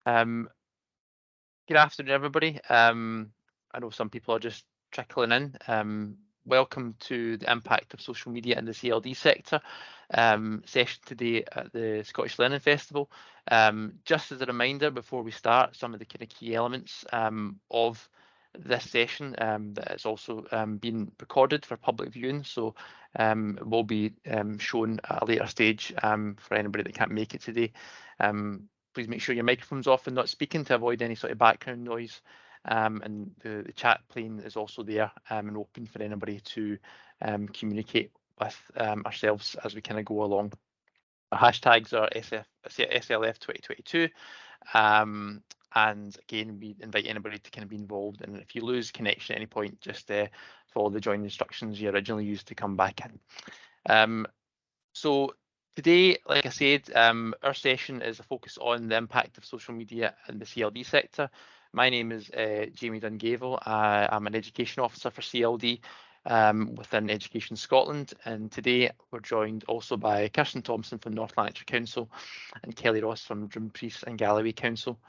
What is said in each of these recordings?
Um, Good afternoon, everybody. I know some people are just trickling in. Welcome to the impact of social media in the CLD sector session today at the Scottish Learning Festival. Just as a reminder, before we start, some of the kind of key elements of this session that is also being recorded for public viewing, so it will be shown at a later stage for anybody that can't make it today. Please make sure your microphone's off and not speaking to avoid any sort of background noise. And the chat pane is also there and open for anybody to communicate with ourselves as we kind of go along. Our hashtags are SLF 2022. And again, we invite anybody to kind of be involved. And if you lose connection at any point, just follow the join instructions you originally used to come back in. So today, like I said, our session is a focus on the impact of social media in the CLD sector. My name is Jamie Dungavel. I'm an education officer for CLD within Education Scotland, and today we're joined also by Kirsten Thompson from North Lanarkshire Council and Kelly Ross from Dumfries and Galloway Council.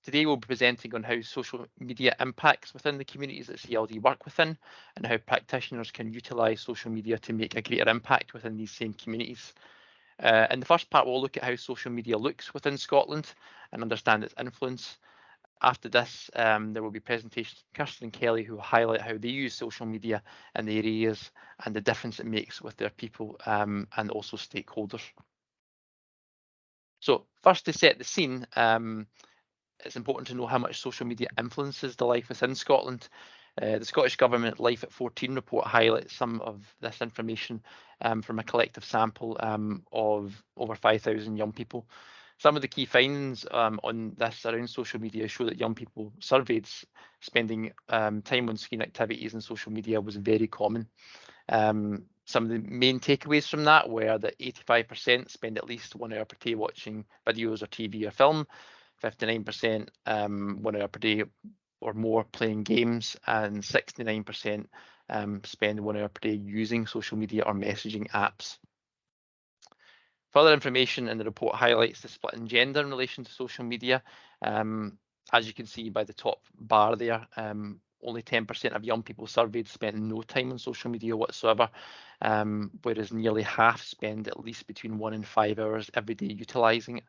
Today we'll be presenting on how social media impacts within the communities that CLD work within and how practitioners can utilise social media to make a greater impact within these same communities. In the first part, we'll look at how social media looks within Scotland and understand its influence. After this, there will be presentations from Kirsten and Kelly who will highlight how they use social media in their areas and the difference it makes with their people and also stakeholders. So first, to set the scene, it's important to know how much social media influences the life within Scotland. The Scottish Government Life at 14 report highlights some of this information from a collective sample of over 5,000 young people. Some of the key findings on this around social media show that young people surveyed spending time on screen activities and social media was very common. Some of the main takeaways from that were that 85% spend at least 1 hour per day watching videos or TV or film, 59% 1 hour per day or more playing games, and 69% spend 1 hour per day using social media or messaging apps. Further information in the report highlights the split in gender in relation to social media. As you can see by the top bar there, only 10% of young people surveyed spent no time on social media whatsoever, whereas nearly half spend at least between 1 and 5 hours every day utilising it.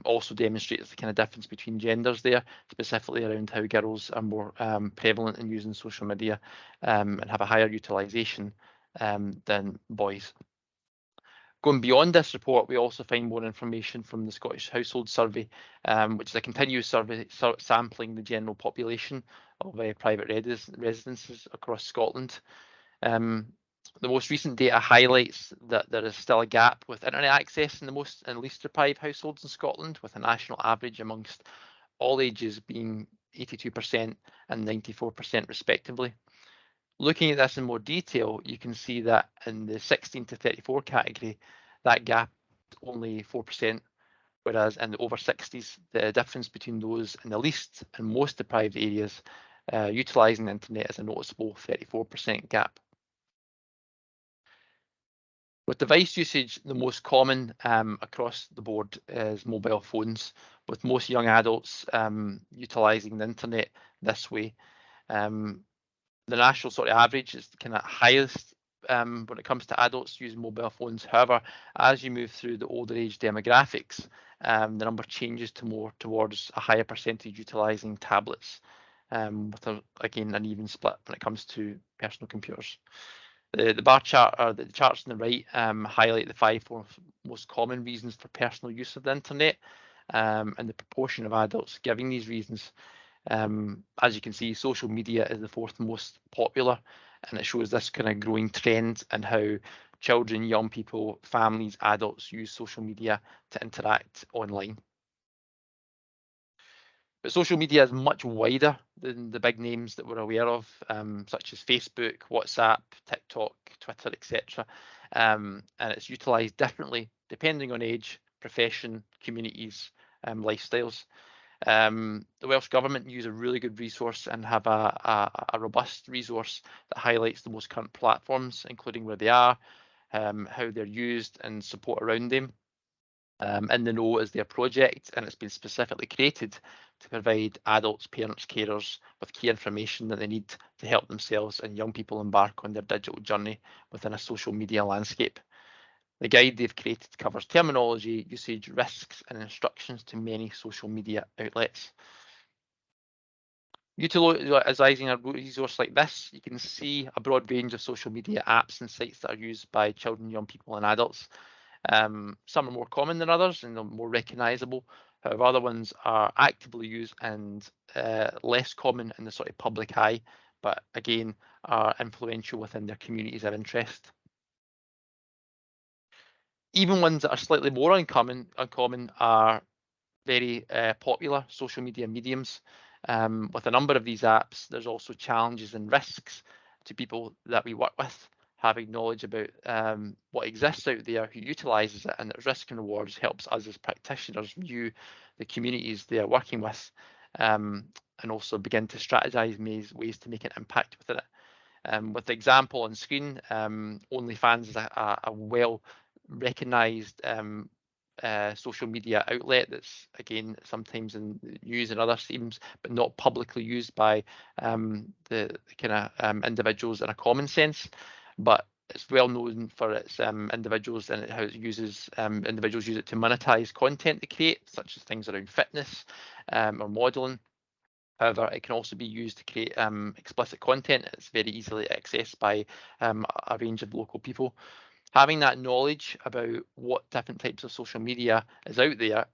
Also demonstrates the kind of difference between genders there, specifically around how girls are more prevalent in using social media and have a higher utilisation than boys. Going beyond this report, we also find more information from the Scottish Household Survey, which is a continuous survey sampling the general population of private residences across Scotland. The most recent data highlights that there is still a gap with internet access in the most and least deprived households in Scotland, with a national average amongst all ages being 82% and 94% respectively. Looking at this in more detail, you can see that in the 16 to 34 category, that gap is only 4%, whereas in the over 60s, the difference between those in the least and most deprived areas utilising the internet is a noticeable 34% gap. With device usage, the most common across the board is mobile phones, with most young adults utilising the internet this way. The national sort of average is kind of highest when it comes to adults using mobile phones. However, as you move through the older age demographics, the number changes to more towards a higher percentage utilising tablets, with again an even split when it comes to personal computers. The bar chart, or the charts on the right, highlight the 5 most common reasons for personal use of the internet and the proportion of adults giving these reasons. As you can see, social media is the 4th most popular, and it shows this kind of growing trend in how children, young people, families, adults use social media to interact online. But social media is much wider than the big names that we're aware of, such as Facebook, WhatsApp, TikTok, Twitter, etc. And it's utilised differently depending on age, profession, communities, lifestyles. The Welsh Government use a really good resource and have a robust resource that highlights the most current platforms, including where they are, how they're used and support around them. In the Know is their project, and it's been specifically created to provide adults, parents, carers with key information that they need to help themselves and young people embark on their digital journey within a social media landscape. The guide they've created covers terminology, usage, risks, and instructions to many social media outlets. Utilising a resource like this, you can see a broad range of social media apps and sites that are used by children, young people, and adults. Some are more common than others and they're more recognisable. However, other ones are actively used and less common in the sort of public eye, but again, are influential within their communities of interest. Even ones that are slightly more uncommon are very popular social media mediums. With a number of these apps, there's also challenges and risks to people that we work with. Having knowledge about what exists out there, who utilises it, and its risk and rewards helps us as practitioners view the communities they are working with, and also begin to strategise ways to make an impact within it. With the example on screen, OnlyFans is a well recognised social media outlet that's, again, sometimes in news and other themes, but not publicly used by the kind of individuals in a common sense. But it's well known for its individuals and how it uses individuals use it to monetize content they create, such as things around fitness or modeling. However, it can also be used to create explicit content. It's very easily accessed by a range of local people. Having that knowledge about what different types of social media is out there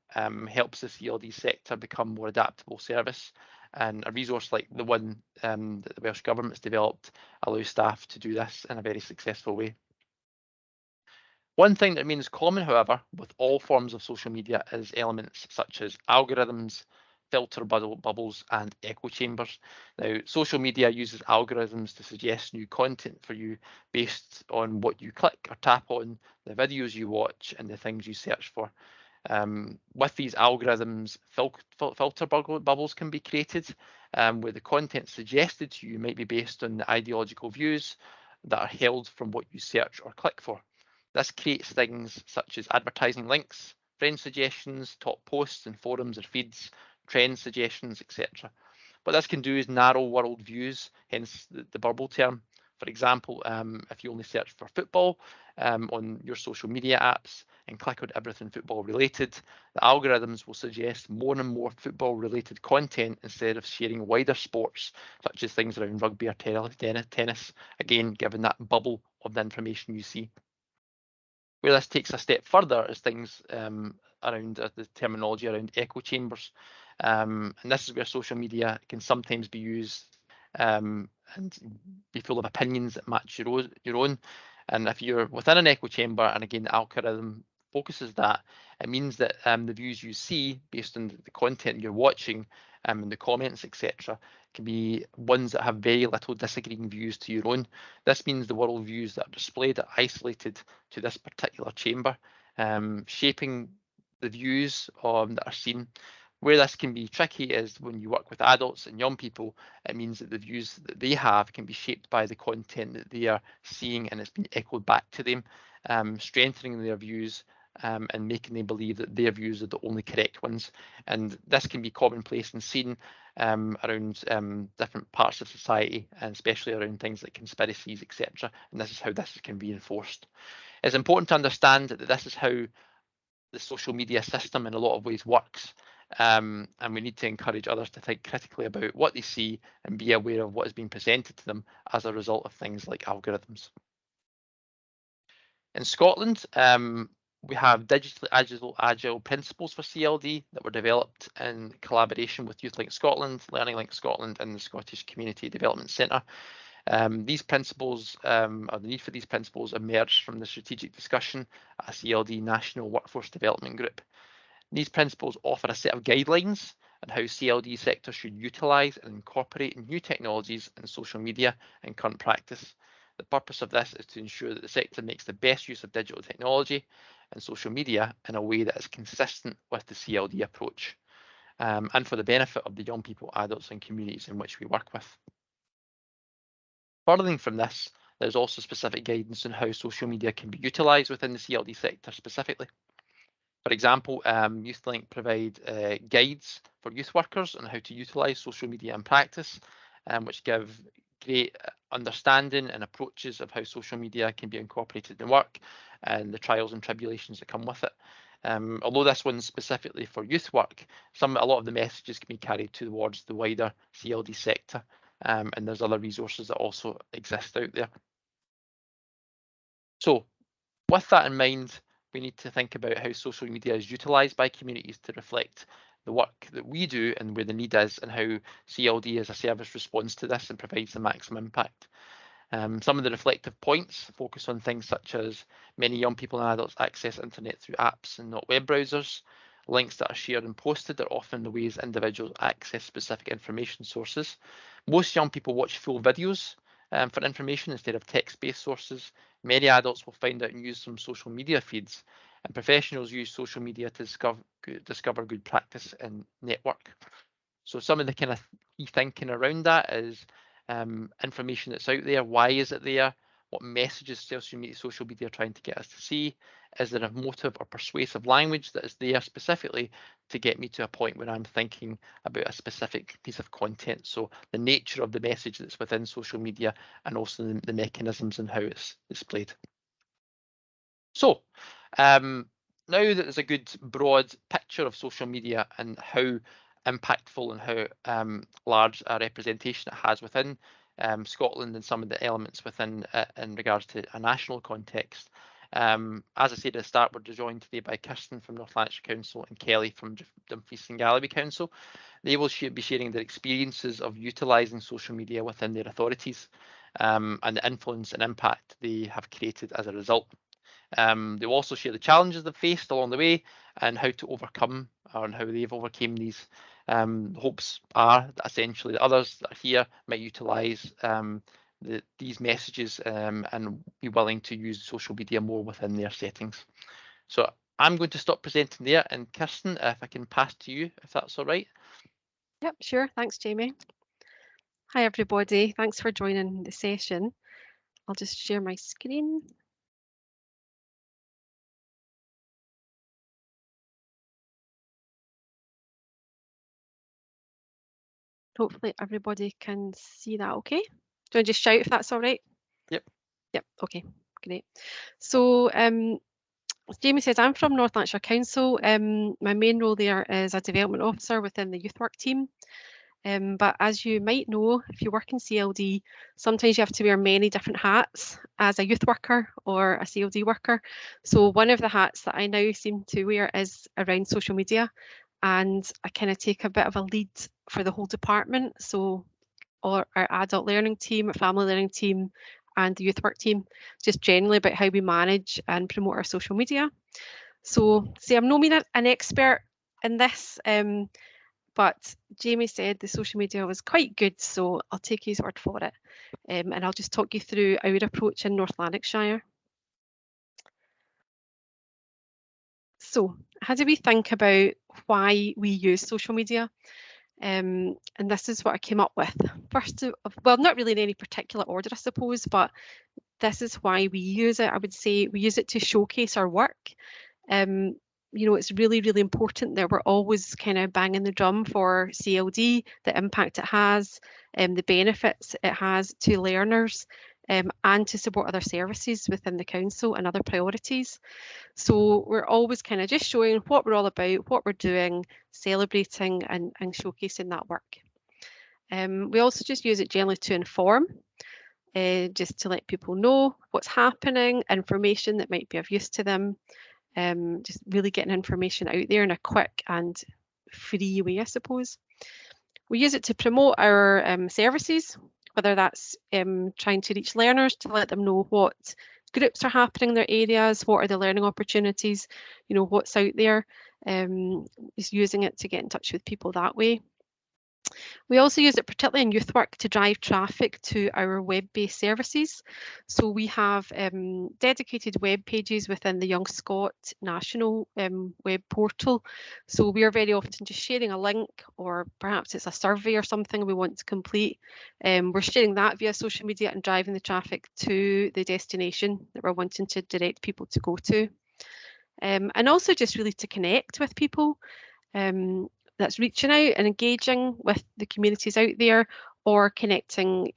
helps the CLD sector become more adaptable service. And a resource like the one that the Welsh Government's developed allows staff to do this in a very successful way. One thing that remains common, however, with all forms of social media is elements such as algorithms, filter bubbles, and echo chambers. Now, social media uses algorithms to suggest new content for you based on what you click or tap on, the videos you watch, and the things you search for. With these algorithms, filter bubbles can be created where the content suggested to you might be based on the ideological views that are held from what you search or click for. This creates things such as advertising links, friend suggestions, top posts and forums or feeds, trend suggestions, etc. What this can do is narrow world views, hence the bubble term. For example, if you only search for football on your social media apps and click on everything football related, the algorithms will suggest more and more football related content instead of sharing wider sports, such as things around rugby or tennis, again, given that bubble of the information you see. Where this takes a step further is things around the terminology around echo chambers. And this is where social media can sometimes be used and be full of opinions that match your own. And if you're within an echo chamber, and again, the algorithm focuses that, it means that the views you see based on the content you're watching and the comments, etc., can be ones that have very little disagreeing views to your own. This means the world views that are displayed are isolated to this particular chamber, shaping the views that are seen. Where this can be tricky is when you work with adults and young people, it means that the views that they have can be shaped by the content that they are seeing and it's been echoed back to them, strengthening their views and making them believe that their views are the only correct ones. And this can be commonplace and seen around different parts of society, and especially around things like conspiracies, etc. And this is how this can be enforced. It's important to understand that this is how the social media system in a lot of ways works. And we need to encourage others to think critically about what they see and be aware of what is being presented to them as a result of things like algorithms. In Scotland, we have digitally agile principles for CLD that were developed in collaboration with YouthLink Scotland, Learning Link Scotland, and the Scottish Community Development Centre. These principles, or the need for these principles, emerged from the strategic discussion at a CLD National Workforce Development Group. These principles offer a set of guidelines on how CLD sectors should utilise and incorporate new technologies and social media in current practice. The purpose of this is to ensure that the sector makes the best use of digital technology and social media in a way that is consistent with the CLD approach, and for the benefit of the young people, adults and communities in which we work with. Furthering from this, there's also specific guidance on how social media can be utilised within the CLD sector specifically. For example, YouthLink provide guides for youth workers on how to utilise social media in practice, which give great understanding and approaches of how social media can be incorporated in work and the trials and tribulations that come with it. Although this one's specifically for youth work, a lot of the messages can be carried towards the wider CLD sector, and there's other resources that also exist out there. So with that in mind, we need to think about how social media is utilised by communities to reflect the work that we do and where the need is, and how CLD as a service responds to this and provides the maximum impact. Some of the reflective points focus on things such as many young people and adults access internet through apps and not web browsers. Links that are shared and posted are often the ways individuals access specific information sources. Most young people watch full videos for information instead of text-based sources. Many adults will find out news from social media feeds, and professionals use social media to discover good practice and network. So some of the kind of key thinking around that is information that's out there. Why is it there? What messages social media are trying to get us to see? Is there a motive or persuasive language that is there specifically to get me to a point where I'm thinking about a specific piece of content? So the nature of the message that's within social media, and also the mechanisms and how it's displayed. So now that there's a good broad picture of social media and how impactful and how large a representation it has within Scotland and some of the elements within in regards to a national context. As I said at the start, we're joined today by Kirsten from North Lanarkshire Council and Kelly from Dumfries and Galloway Council. They will be sharing their experiences of utilising social media within their authorities and the influence and impact they have created as a result. They'll also share the challenges they've faced along the way and how to overcome, or how they've overcame these. Hopes are that essentially that others that are here might utilise these messages and be willing to use social media more within their settings. So I'm going to stop presenting there, and Kirsten, if I can pass to you, if that's all right. Yep, sure. Thanks, Jamie. Hi, everybody. Thanks for joining the session. I'll just share my screen. Hopefully everybody can see that okay. Do I just shout if that's all right? Yep. Yep, okay, great. So as Jamie says, I'm from North Lanarkshire Council. My main role there is a development officer within the youth work team. But as you might know, if you work in CLD, sometimes you have to wear many different hats as a youth worker or a CLD worker. So one of the hats that I now seem to wear is around social media, and I kind of take a bit of a lead for the whole department. So our adult learning team, our family learning team, and the youth work team, just generally about how we manage and promote our social media. So see, I'm no mean an expert in this, but Jamie said the social media was quite good, so I'll take his word for it. And I'll just talk you through our approach in North Lanarkshire. So how do we think about why we use social media? And this is what I came up with. First, well, not really in any particular order, I suppose, but this is why we use it. I would say we use it to showcase our work. You know, it's really, really important that we're always kind of banging the drum for CLD, the impact it has, the benefits it has to learners, and to support other services within the council and other priorities. So we're always kind of just showing what we're all about, what we're doing, celebrating and showcasing that work. We also just use it generally to inform, just to let people know what's happening, information that might be of use to them, just really getting information out there in a quick and free way, I suppose. We use it to promote our services, whether that's trying to reach learners to let them know what groups are happening in their areas, what are the learning opportunities, you know, what's out there, just using it to get in touch with people that way. We also use it particularly in youth work to drive traffic to our web-based services. So we have dedicated web pages within the Young Scot national web portal. So we are very often just sharing a link, or perhaps it's a survey or something we want to complete. We're sharing that via social media and driving the traffic to the destination that we're wanting to direct people to go to. and also just really to connect with people. That's reaching out and engaging with the communities out there, or connecting,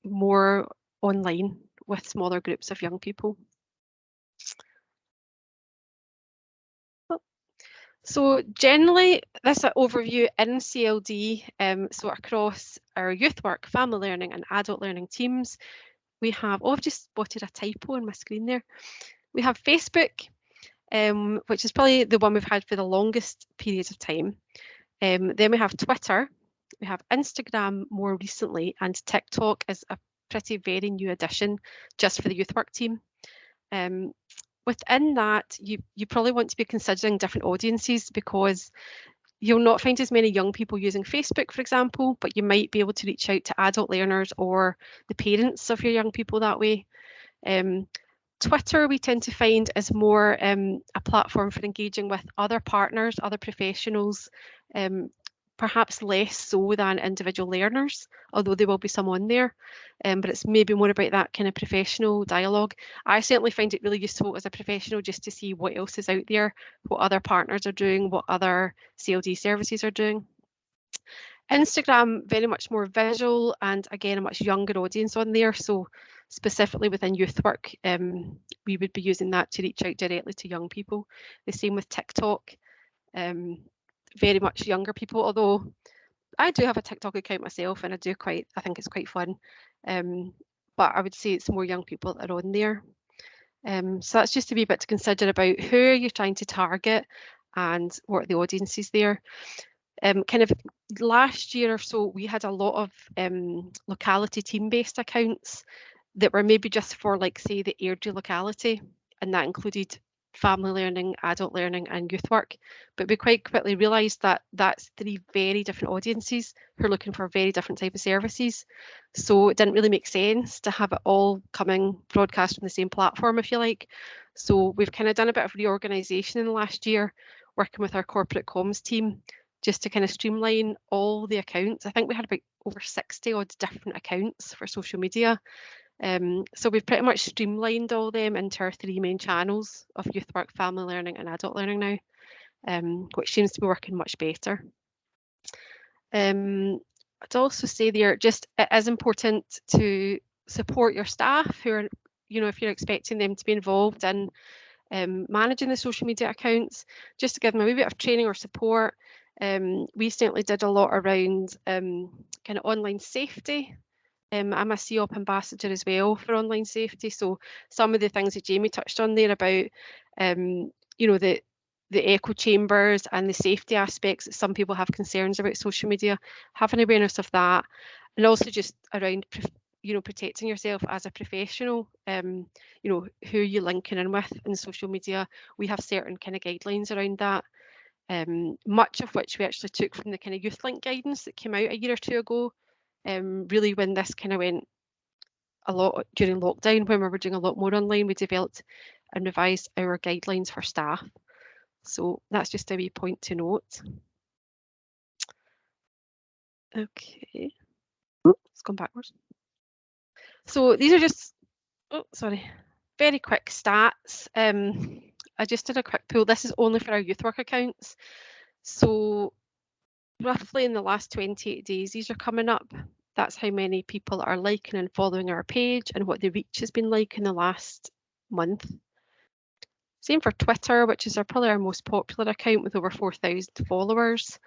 more online with smaller groups of young people. So generally, this is an overview in CLD, so across our youth work, family learning and adult learning teams, we have, I've just spotted a typo on my screen there. We have Facebook, which is probably the one we've had for the longest periods of time. Then we have Twitter, we have Instagram more recently, and TikTok is a pretty very new addition just for the youth work team. Within that, you probably want to be considering different audiences, because you'll not find as many young people using Facebook, for example, but you might be able to reach out to adult learners or the parents of your young people that way. Twitter, we tend to find, is more a platform for engaging with other partners, other professionals, perhaps less so than individual learners, although there will be some on there, but it's maybe more about that kind of professional dialogue. I certainly find it really useful as a professional just to see what else is out there, what other partners are doing, what other CLD services are doing. Instagram, very much more visual, and again, a much younger audience on there. So specifically within youth work, we would be using that to reach out directly to young people. The same with TikTok, very much younger people, although I do have a TikTok account myself, and I think it's quite fun. But I would say it's more young people that are on there. So that's just a wee bit to consider about who you're trying to target and what are the audiences there. Kind of last year or so, we had a lot of locality team-based accounts that were maybe just for, like, say, the Airdrie locality, and that included family learning, adult learning and youth work. But we quite quickly realised that that's 3 very different audiences who are looking for very different type of services. So it didn't really make sense to have it all coming broadcast from the same platform, if you like. So we've kind of done a bit of reorganisation in the last year, working with our corporate comms team, just to kind of streamline all the accounts. I think we had about over 60 odd different accounts for social media. So we've pretty much streamlined all them into our 3 main channels of youth work, family learning and adult learning now, which seems to be working much better. I'd also say there, just it is important to support your staff who are, if you're expecting them to be involved in managing the social media accounts, just to give them a wee bit of training or support. We certainly did a lot around kind of online safety. I'm a COP ambassador as well for online safety. So some of the things that Jamie touched on there about, the echo chambers and the safety aspects that some people have concerns about social media, having awareness of that, and also just around, protecting yourself as a professional, who you're linking in with in social media. We have certain kind of guidelines around that. Much of which we actually took from the kind of YouthLink guidance that came out a year or 2 ago, really when this kind of went a lot during lockdown, when we were doing a lot more online, we developed and revised our guidelines for staff. So that's just a wee point to note. Okay, let's go backwards. So these are just, very quick stats. I just did a quick pull. This is only for our youth work accounts. So roughly in the last 28 days, these are coming up. That's how many people are liking and following our page and what the reach has been like in the last month. Same for Twitter, which is probably our most popular account with over 4,000 followers.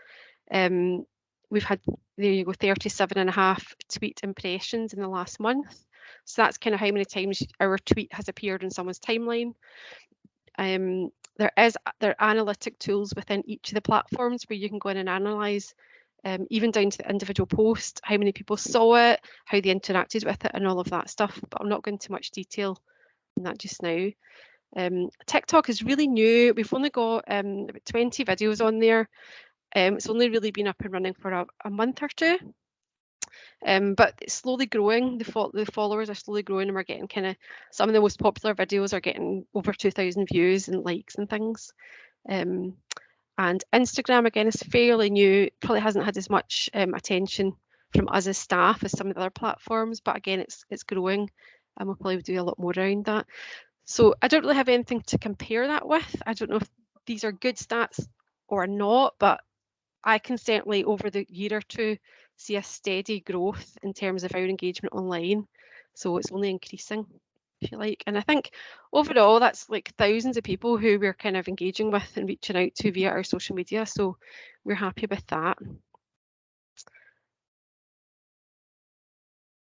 We've had, there you go, 37.5 tweet impressions in the last month. So that's kind of how many times our tweet has appeared in someone's timeline. There are analytic tools within each of the platforms where you can go in and analyse, even down to the individual post, how many people saw it, how they interacted with it and all of that stuff. But I'm not going into much detail on that just now. TikTok is really new. We've only got about 20 videos on there. It's only really been up and running for a month or 2. But it's slowly growing. The followers are slowly growing, and we're getting kind of, some of the most popular videos are getting over 2,000 views and likes and things. And Instagram, again, is fairly new. It probably hasn't had as much attention from us as staff as some of the other platforms, but again, it's growing, and we'll probably do a lot more around that. So I don't really have anything to compare that with. I don't know if these are good stats or not, but I can certainly over the year or two see a steady growth in terms of our engagement online. So it's only increasing, if you like. And I think overall that's like thousands of people who we're kind of engaging with and reaching out to via our social media. So we're happy with that.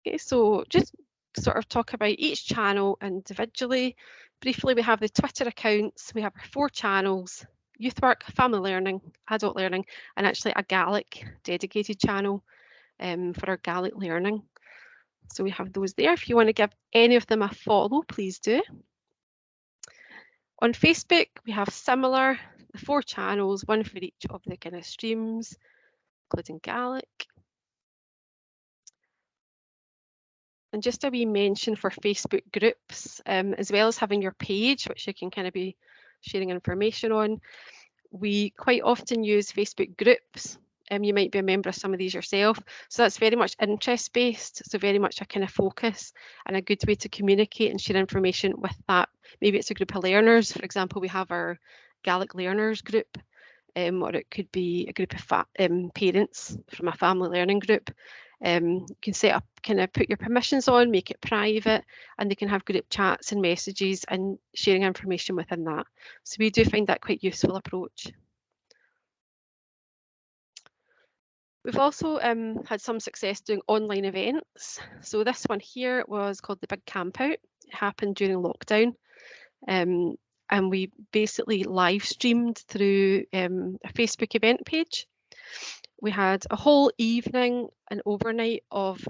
Okay, so just sort of talk about each channel individually. Briefly, we have the Twitter accounts, we have our 4 channels, youth work, family learning, adult learning, and actually a Gaelic dedicated channel for our Gaelic learning. So we have those there. If you want to give any of them a follow, please do. On Facebook, we have similar, the 4 channels, one for each of the kind of streams, including Gaelic. And just a wee mention for Facebook groups, as well as having your page, which you can kind of be sharing information on. We quite often use Facebook groups. You might be a member of some of these yourself. So that's very much interest based. So very much a kind of focus and a good way to communicate and share information with that. Maybe it's a group of learners. For example, we have our Gaelic learners group, or it could be a group of parents from a family learning group. You can set up, kind of put your permissions on, make it private, and they can have group chats and messages and sharing information within that. So we do find that quite a useful approach. We've also had some success doing online events. So this one here was called the Big Camp Out. It happened during lockdown. And we basically live streamed through a Facebook event page. We had a whole evening and overnight of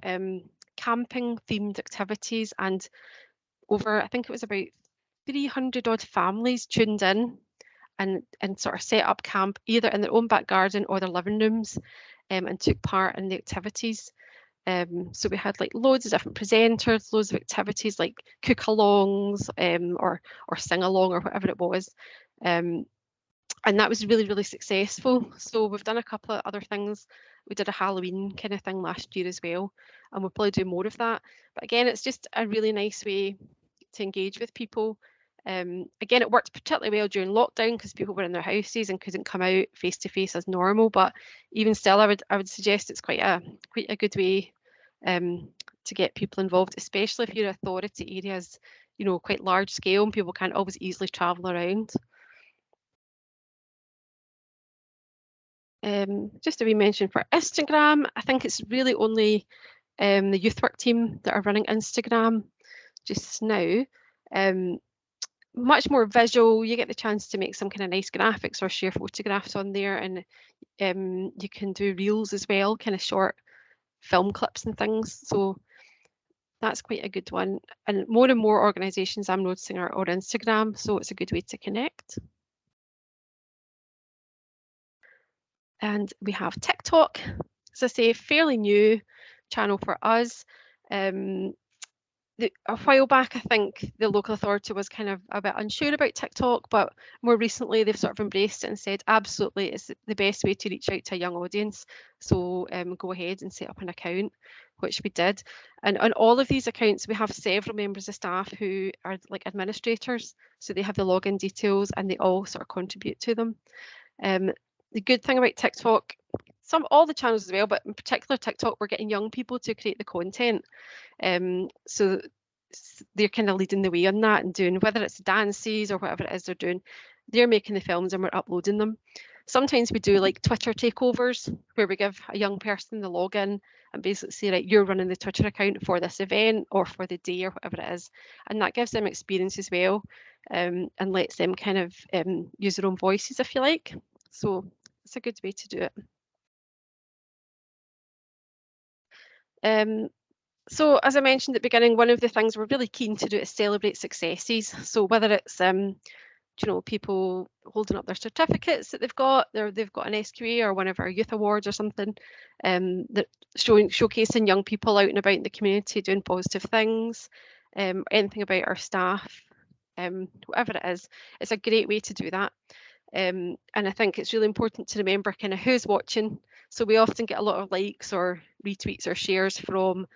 camping themed activities, and over, I think it was about 300 odd families tuned in and sort of set up camp either in their own back garden or their living rooms, and took part in the activities. So we had like loads of different presenters, loads of activities like cook-alongs or sing-along or whatever it was. And that was really, really successful. So we've done a couple of other things. We did a Halloween kind of thing last year as well, and we'll probably do more of that. But again, it's just a really nice way to engage with people. Again, it worked particularly well during lockdown because people were in their houses and couldn't come out face to face as normal. But even still, I would suggest it's quite a good way to get people involved, especially if your authority areas, you know, quite large scale and people can't always easily travel around. Just a wee mention for Instagram. I think it's really only the youth work team that are running Instagram just now. Much more visual. You get the chance to make some kind of nice graphics or share photographs on there, and you can do reels as well, kind of short film clips and things. So that's quite a good one. And more organisations I'm noticing are on Instagram, so it's a good way to connect. And we have TikTok, as I say, fairly new channel for us. A while back, I think the local authority was kind of a bit unsure about TikTok, but more recently they've sort of embraced it and said, absolutely, it's the best way to reach out to a young audience. So go ahead and set up an account, which we did. And on all of these accounts, we have several members of staff who are like administrators. So they have the login details and they all sort of contribute to them. The good thing about TikTok, all the channels as well, but in particular TikTok, we're getting young people to create the content. So they're kind of leading the way on that and doing, whether it's dances or whatever it is they're doing, they're making the films and we're uploading them. Sometimes we do like Twitter takeovers where we give a young person the login and basically say, right, you're running the Twitter account for this event or for the day or whatever it is. And that gives them experience as well, and lets them kind of use their own voices, if you like. So it's a good way to do it. So as I mentioned at the beginning, one of the things we're really keen to do is celebrate successes. So whether it's you know, people holding up their certificates that they've got an SQA or one of our youth awards or something, that showcasing young people out and about in the community doing positive things, anything about our staff, whatever it is, it's a great way to do that. And I think it's really important to remember kind of who's watching. So we often get a lot of likes or retweets or shares from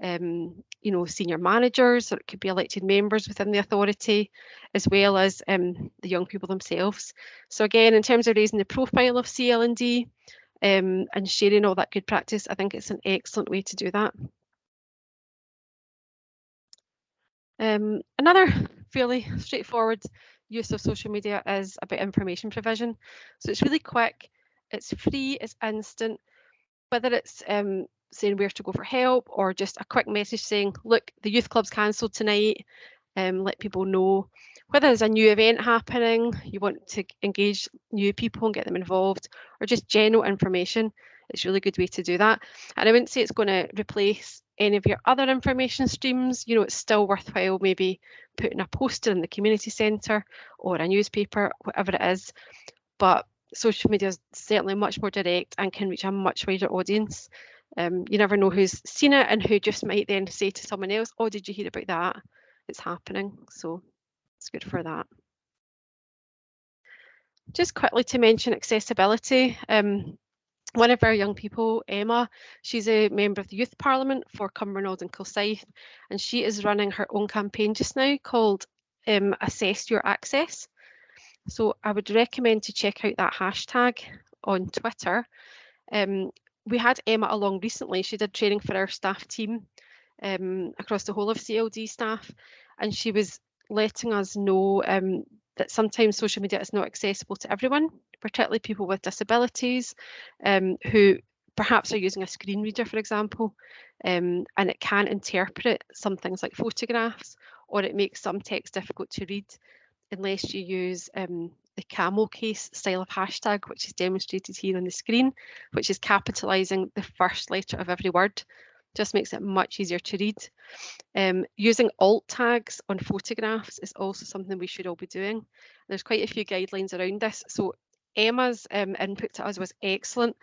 you know, senior managers, or it could be elected members within the authority, as well as the young people themselves. So again, in terms of raising the profile of CLD and sharing all that good practice, I think it's an excellent way to do that. Another fairly straightforward use of social media is about information provision. So it's really quick, it's free, it's instant, whether it's saying where to go for help or just a quick message saying, look, the youth club's cancelled tonight, let people know. Whether there's a new event happening, you want to engage new people and get them involved, or just general information, it's a really good way to do that. And I wouldn't say it's going to replace any of your other information streams. You know, it's still worthwhile maybe putting a poster in the community centre or a newspaper, whatever it is. But social media is certainly much more direct and can reach a much wider audience. You never know who's seen it and who just might then say to someone else, oh, did you hear about that? It's happening. So it's good for that. Just quickly to mention accessibility. One of our young people, Emma, she's a member of the Youth Parliament for Cumbernauld and Kilsyth, and she is running her own campaign just now called Assess Your Access. So I would recommend to check out that hashtag on Twitter. We had Emma along recently. She did training for our staff team across the whole of CLD staff, and she was letting us know that sometimes social media is not accessible to everyone, particularly people with disabilities who perhaps are using a screen reader, for example, and it can interpret some things like photographs, or it makes some text difficult to read unless you use the camel case style of hashtag, which is demonstrated here on the screen, which is capitalising the first letter of every word. Just makes it much easier to read. Using alt tags on photographs is also something we should all be doing. There's quite a few guidelines around this. So Emma's input to us was excellent.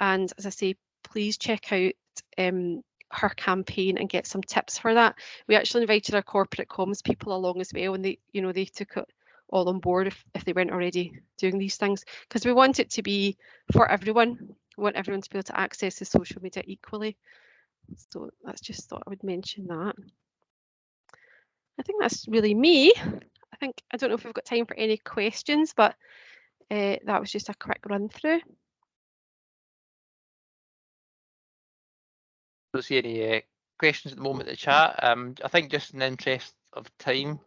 And as I say, please check out her campaign and get some tips for that. We actually invited our corporate comms people along as well, and they took it all on board if they weren't already doing these things, because we want it to be for everyone. We want everyone to be able to access the social media equally. So that's just thought I would mention that. I think that's really me. I don't know if we've got time for any questions, but that was just a quick run through. Don't see any questions at the moment in the chat. I think just in the interest of time,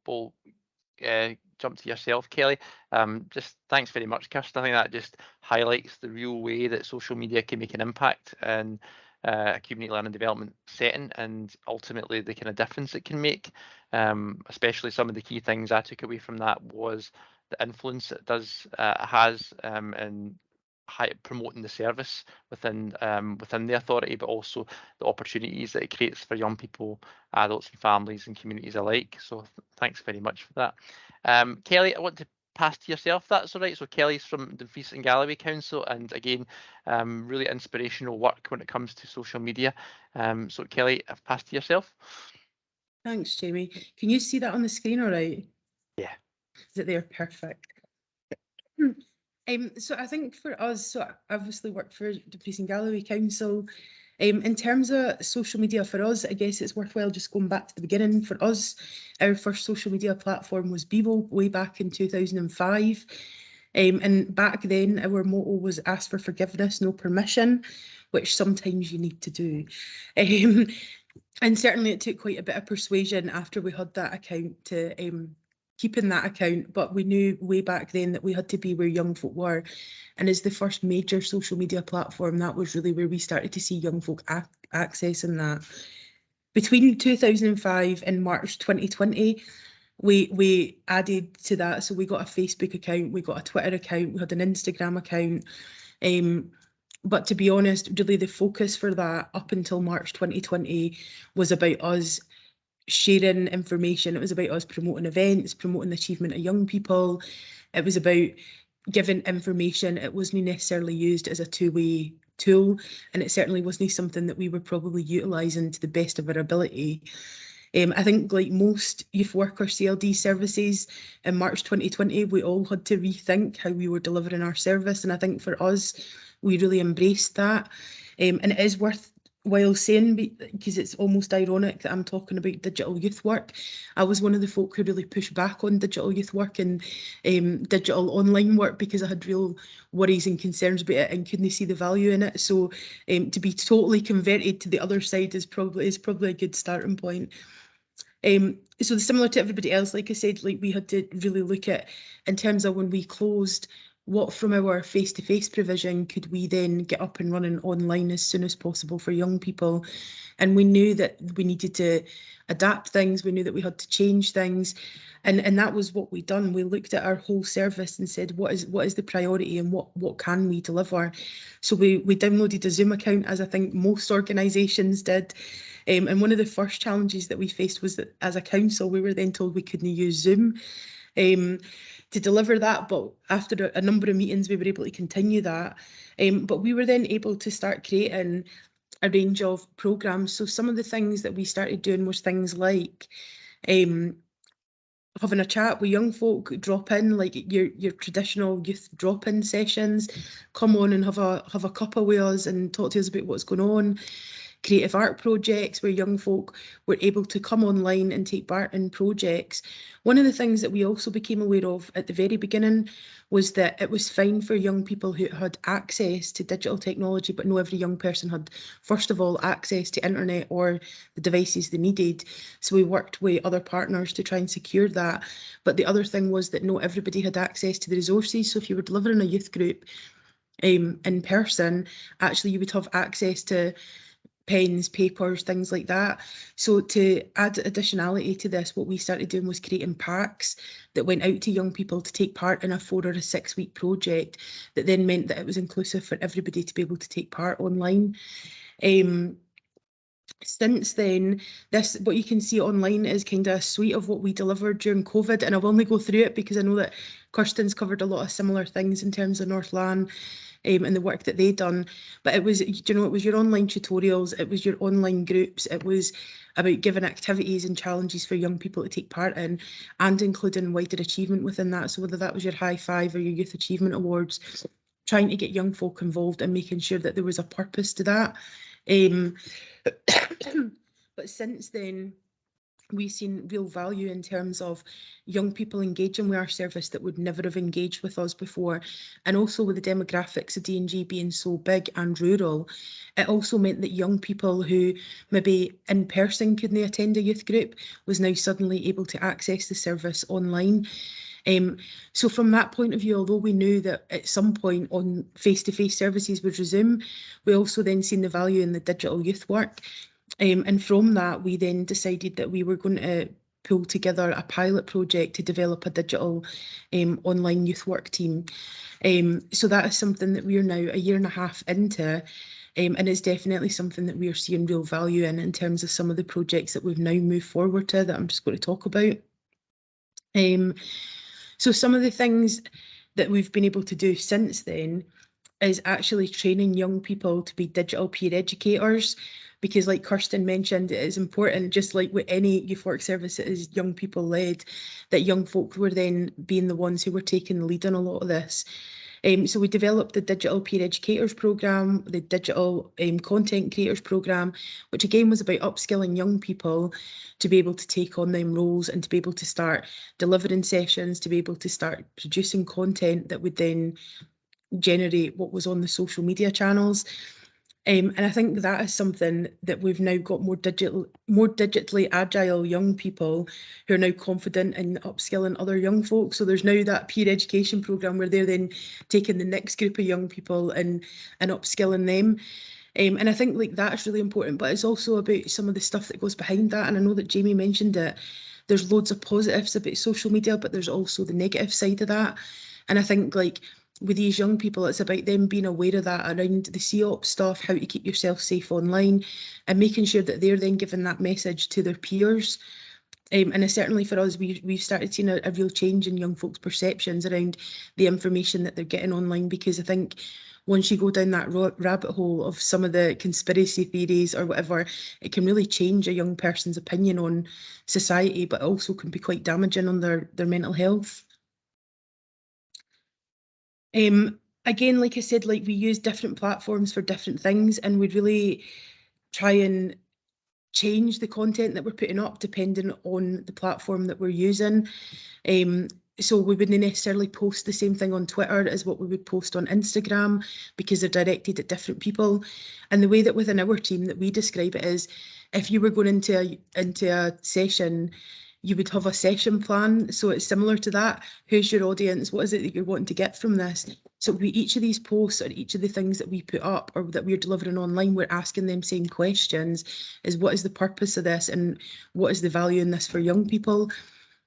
we'll jump to yourself, Kelly. Just thanks very much, Kirsten. I think that just highlights the real way that social media can make an impact in a community learning development setting, and ultimately the kind of difference it can make. Especially some of the key things I took away from that was the influence it has in promoting the service within the authority, but also the opportunities that it creates for young people, adults and families and communities alike. So thanks very much for that. Kelly, I want to pass to yourself, that's all right. So Kelly's from the Dumfries and Galloway Council, and again, really inspirational work when it comes to social media. So Kelly, I've passed to yourself. Thanks, Jamie. Can you see that on the screen all right? Yeah. Is it there? Perfect. So I think for us, so I obviously worked for Dumfries and Galloway Council. In terms of social media for us, I guess it's worthwhile just going back to the beginning. For us, our first social media platform was Bebo way back in 2005. And back then, our motto was ask for forgiveness, no permission, which sometimes you need to do. And certainly it took quite a bit of persuasion after we had that account to keeping that account, but we knew way back then that we had to be where young folk were. And as the first major social media platform, that was really where we started to see young folk accessing that. Between 2005 and March 2020, we added to that. So we got a Facebook account, we got a Twitter account, we had an Instagram account. But to be honest, really the focus for that up until March 2020 was about us sharing information. It was about us promoting events, promoting the achievement of young people. It was about giving information. It wasn't necessarily used as a two-way tool, and it certainly wasn't something that we were probably utilising to the best of our ability. I think like most youth worker CLD services in March 2020, we all had to rethink how we were delivering our service. And I think for us, we really embraced that. And it is worth while saying, because it's almost ironic that I'm talking about digital youth work, I was one of the folk who really pushed back on digital youth work and digital online work, because I had real worries and concerns about it and couldn't see the value in it. So to be totally converted to the other side is probably a good starting point. So similar to everybody else, like I said, like we had to really look at, in terms of when we closed, what from our face-to-face provision could we then get up and running online as soon as possible for young people. And we knew that we needed to adapt things, we knew that we had to change things, and that was what we done. We looked at our whole service and said, what is the priority and what can we deliver? So we downloaded a Zoom account, as I think most organisations did. And one of the first challenges that we faced was that as a council, we were then told we couldn't use Zoom to deliver that. But after a number of meetings, we were able to continue that. But we were then able to start creating a range of programmes. So some of the things that we started doing was things like having a chat with young folk, drop in, like your traditional youth drop-in sessions, come on and have a cuppa with us and talk to us about what's going on. Creative art projects where young folk were able to come online and take part in projects. One of the things that we also became aware of at the very beginning was that it was fine for young people who had access to digital technology, but not every young person had, first of all, access to internet or the devices they needed. So we worked with other partners to try and secure that. But the other thing was that not everybody had access to the resources. So if you were delivering a youth group in person, actually you would have access to pens, papers, things like that. So to add additionality to this, what we started doing was creating packs that went out to young people to take part in a 4 or a 6 week project that then meant that it was inclusive for everybody to be able to take part online. Since then, what you can see online is kind of a suite of what we delivered during COVID, and I'll only go through it because I know that Kirsten's covered a lot of similar things in terms of North Lan and the work that they'd done. But it was, it was your online tutorials, it was your online groups, it was about giving activities and challenges for young people to take part in, and including wider achievement within that. So whether that was your High Five or your Youth Achievement Awards, trying to get young folk involved and making sure that there was a purpose to that. But since then, we've seen real value in terms of young people engaging with our service that would never have engaged with us before. And also with the demographics of D&G being so big and rural, it also meant that young people who maybe in person couldn't attend a youth group was now suddenly able to access the service online. So from that point of view, although we knew that at some point on face-to-face services would resume, we also then seen the value in the digital youth work. And from that, we then decided that we were going to pull together a pilot project to develop a digital online youth work team. So that is something that we are now 1.5 years into, and it's definitely something that we are seeing real value in terms of some of the projects that we've now moved forward to that I'm just going to talk about. So some of the things that we've been able to do since then is actually training young people to be digital peer educators, because like Kirsten mentioned, it is important, just like with any youth work service that is young people led, that young folk were then being the ones who were taking the lead on a lot of this. So we developed the Digital Peer Educators Programme, the Digital Content Creators Programme, which again was about upskilling young people to be able to take on them roles and to be able to start delivering sessions, to be able to start producing content that would then generate what was on the social media channels. And I think that is something that we've now got more digitally agile young people who are now confident in upskilling other young folks. So there's now that peer education programme where they're then taking the next group of young people and upskilling them. And I think like that's really important, but it's also about some of the stuff that goes behind that. And I know that Jamie mentioned it. There's loads of positives about social media, but there's also the negative side of that. And I think like with these young people, it's about them being aware of that around the COP stuff, how to keep yourself safe online, and making sure that they're then giving that message to their peers. And certainly for us, we've started seeing a real change in young folks' perceptions around the information that they're getting online, because I think once you go down that rabbit hole of some of the conspiracy theories or whatever, it can really change a young person's opinion on society, but also can be quite damaging on their mental health. Again, like I said, like we use different platforms for different things, and we really try and change the content that we're putting up depending on the platform that we're using. So we wouldn't necessarily post the same thing on Twitter as what we would post on Instagram, because they're directed at different people. And the way that within our team that we describe it is, if you were going into a session, you would have a session plan. So it's similar to that. Who's your audience? What is it that you're wanting to get from this? So each of these posts or each of the things that we put up or that we're delivering online, we're asking them same questions: is what is the purpose of this, and what is the value in this for young people?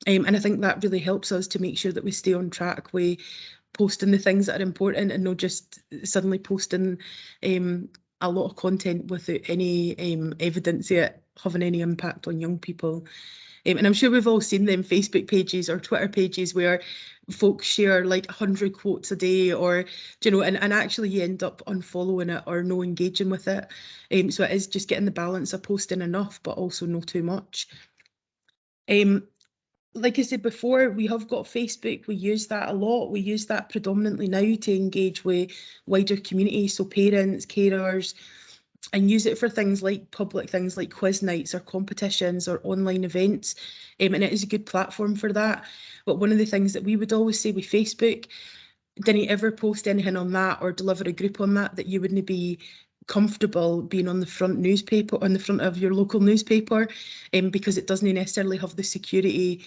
And I think that really helps us to make sure that we stay on track with posting the things that are important and not just suddenly posting a lot of content without any evidence of it having any impact on young people. And I'm sure we've all seen them Facebook pages or Twitter pages where folks share like 100 quotes a day, or, you know, and actually you end up unfollowing it or no engaging with it. So it is just getting the balance of posting enough, but also not too much. Like I said before, we have got Facebook. We use that a lot. We use that predominantly now to engage with wider community, so parents, carers, and use it for things like public things like quiz nights or competitions or online events. And it is a good platform for that. But one of the things that we would always say with Facebook, didn't ever post anything on that or deliver a group on that you wouldn't be comfortable being on the front newspaper, on the front of your local newspaper, because it doesn't necessarily have the security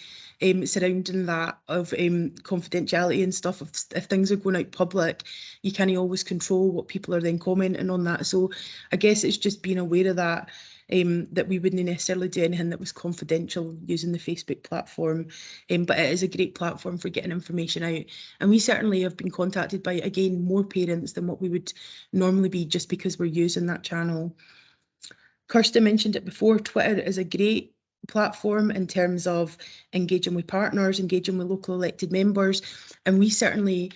surrounding that of confidentiality and stuff. If things are going out public, you can't always control what people are then commenting on that. So I guess it's just being aware of that, that we wouldn't necessarily do anything that was confidential using the Facebook platform. But it is a great platform for getting information out. And we certainly have been contacted by, again, more parents than what we would normally be, just because we're using that channel. Kirsten mentioned it before, Twitter is a great platform in terms of engaging with partners, engaging with local elected members. And we certainly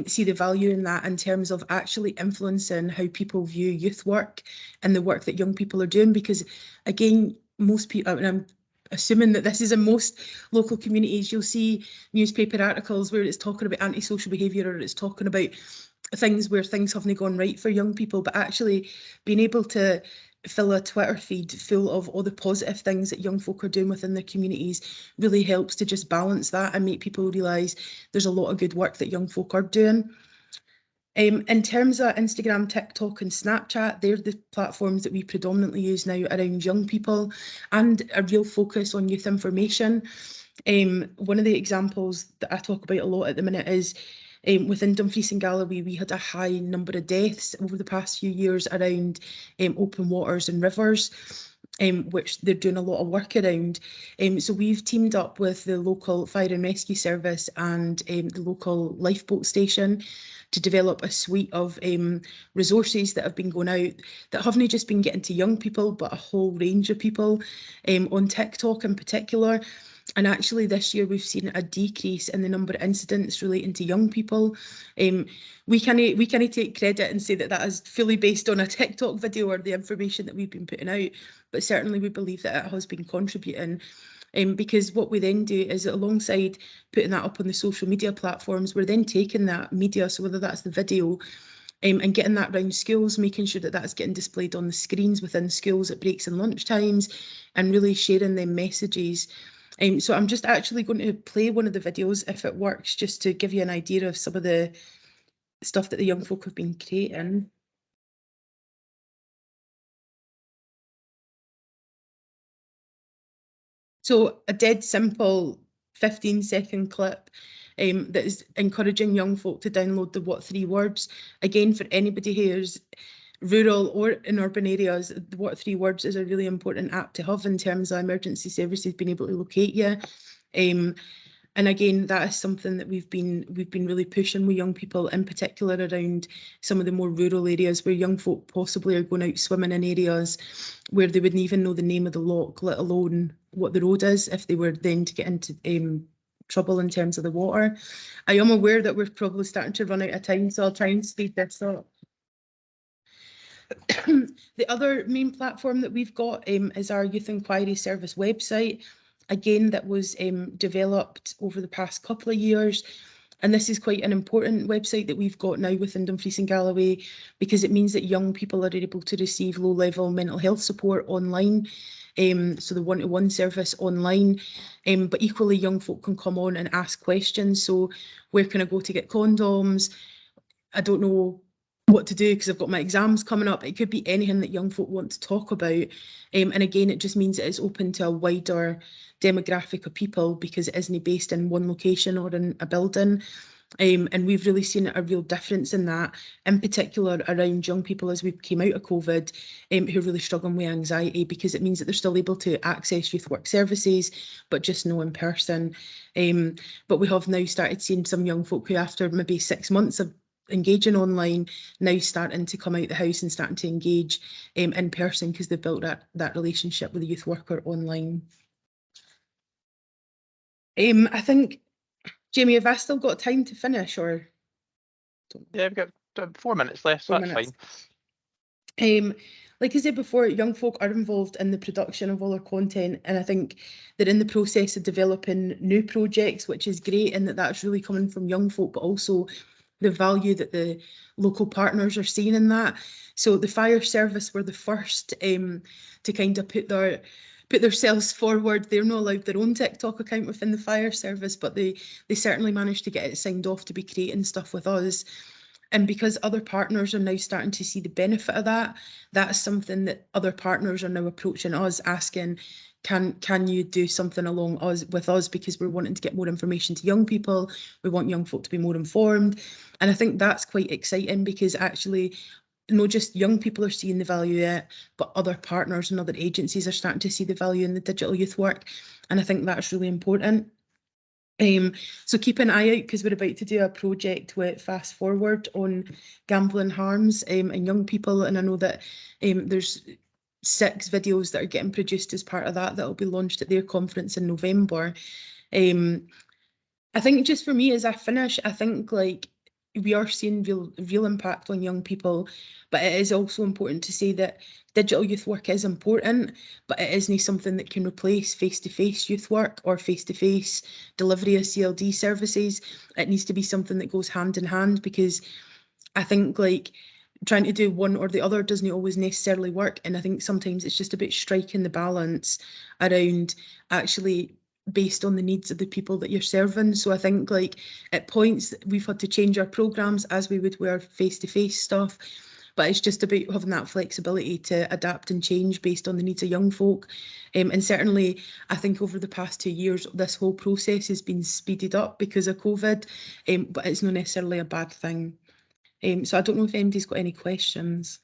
see the value in that in terms of actually influencing how people view youth work and the work that young people are doing. Because again, most people, and I'm assuming that this is in most local communities, you'll see newspaper articles where it's talking about antisocial behaviour, or it's talking about things where things haven't gone right for young people, but actually being able to fill a Twitter feed full of all the positive things that young folk are doing within their communities really helps to just balance that and make people realise there's a lot of good work that young folk are doing. In terms of Instagram, TikTok and Snapchat, they're the platforms that we predominantly use now around young people, and a real focus on youth information. One of the examples that I talk about a lot at the minute is within Dumfries and Galloway, we had a high number of deaths over the past few years around open waters and rivers, which they're doing a lot of work around. So we've teamed up with the local fire and rescue service and the local lifeboat station to develop a suite of resources that have been going out that haven't just been getting to young people, but a whole range of people on TikTok in particular. And actually this year we've seen a decrease in the number of incidents relating to young people. We can't take credit and say that that is fully based on a TikTok video or the information that we've been putting out, but certainly we believe that it has been contributing. Because what we then do is, alongside putting that up on the social media platforms, we're then taking that media, so whether that's the video, and getting that around schools, making sure that that's getting displayed on the screens within schools at breaks and lunch times, and really sharing them messages. So I'm just actually going to play one of the videos, if it works, just to give you an idea of some of the stuff that the young folk have been creating. So a dead simple 15-second clip that is encouraging young folk to download the What 3 Words. Again, for anybody who's rural or in urban areas, the What 3 Words is a really important app to have in terms of emergency services being able to locate you. And again, that is something that we've been really pushing with young people, in particular around some of the more rural areas where young folk possibly are going out swimming in areas where they wouldn't even know the name of the loch, let alone what the road is, if they were then to get into trouble in terms of the water. I am aware that we're probably starting to run out of time, so I'll try and speed this up. The other main platform that we've got is our Youth Inquiry Service website. Again, that was developed over the past couple of years. And this is quite an important website that we've got now within Dumfries and Galloway, because it means that young people are able to receive low-level mental health support online, so the one-to-one service online, but equally young folk can come on and ask questions. So where can I go to get condoms? I don't know what to do because I've got my exams coming up. It could be anything that young folk want to talk about. And again, it just means it is open to a wider demographic of people because it isn't based in one location or in a building. And we've really seen a real difference in that, in particular around young people as we came out of COVID, who are really struggling with anxiety, because it means that they're still able to access youth work services, but just no in person. But we have now started seeing some young folk who, after maybe 6 months of engaging online, now starting to come out the house and starting to engage in person because they've built that relationship with a youth worker online. I think, Jamie, have I still got time to finish, or? Yeah, we've got 4 minutes left, so that's fine. Like I said before, young folk are involved in the production of all our content, and I think they're in the process of developing new projects, which is great, and that's really coming from young folk, but also the value that the local partners are seeing in that. So the fire service were the first to kind of put themselves forward. They're not allowed their own TikTok account within the fire service, but they certainly managed to get it signed off to be creating stuff with us. And because other partners are now starting to see the benefit of that, that's something that other partners are now approaching us, asking, can you do something along with us, because we're wanting to get more information to young people. We want young folk to be more informed. And I think that's quite exciting, because actually not just young people are seeing the value in it, but other partners and other agencies are starting to see the value in the digital youth work. And I think that's really important. So keep an eye out, because we're about to do a project with Fast Forward on gambling harms and young people, and I know that there's 6 videos that are getting produced as part of that will be launched at their conference in November. I think just for me, as I finish, I think like we are seeing real impact on young people, but it is also important to say that digital youth work is important, but it isn't something that can replace face-to-face youth work or face-to-face delivery of CLD services. It needs to be something that goes hand in hand, because I think like trying to do one or the other doesn't always necessarily work. And I think sometimes it's just about striking the balance around actually based on the needs of the people that you're serving. So I think like at points we've had to change our programmes as we would with our face-to-face stuff, but it's just about having that flexibility to adapt and change based on the needs of young folk. And certainly I think over the past 2 years this whole process has been speeded up because of COVID, but it's not necessarily a bad thing. So I don't know if anybody's got any questions.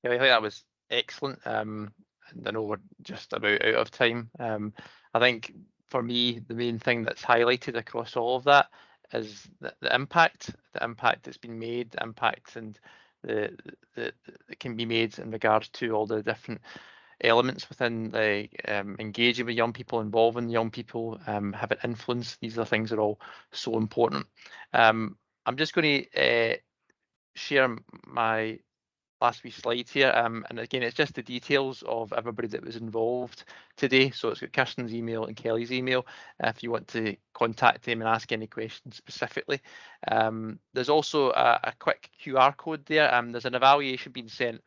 Yeah, I think that was excellent. And I know we're just about out of time. I think for me, the main thing that's highlighted across all of that is the impact that's been made, the impact and that can be made in regards to all the different elements within the engaging with young people, involving young people, having influence. These are things that are all so important. I'm just going to share my last wee slide here, and again it's just the details of everybody that was involved today. So it's got Kirsten's email and Kelly's email if you want to contact them and ask any questions specifically. There's also a quick QR code there. There's an evaluation being sent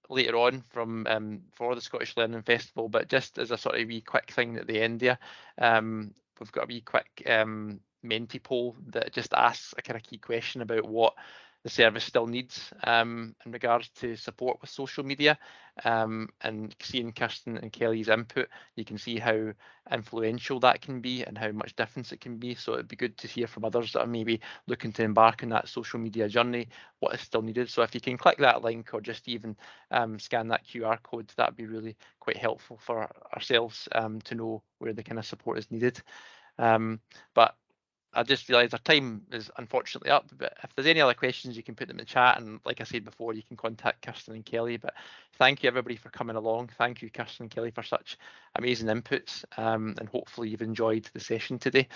later on from for the Scottish Learning Festival, but just as a sort of wee quick thing at the end there, we've got a wee quick Menti poll that just asks a kind of key question about what the service still needs in regards to support with social media, and seeing Kirsten and Kelly's input, you can see how influential that can be and how much difference it can be. So it'd be good to hear from others that are maybe looking to embark on that social media journey, what is still needed. So if you can click that link or just even scan that QR code, that'd be really quite helpful for ourselves to know where the kind of support is needed. But I just realised our time is unfortunately up, but if there's any other questions, you can put them in the chat. And like I said before, you can contact Kirsten and Kelly. But thank you everybody for coming along. Thank you, Kirsten and Kelly, for such amazing inputs. And hopefully you've enjoyed the session today.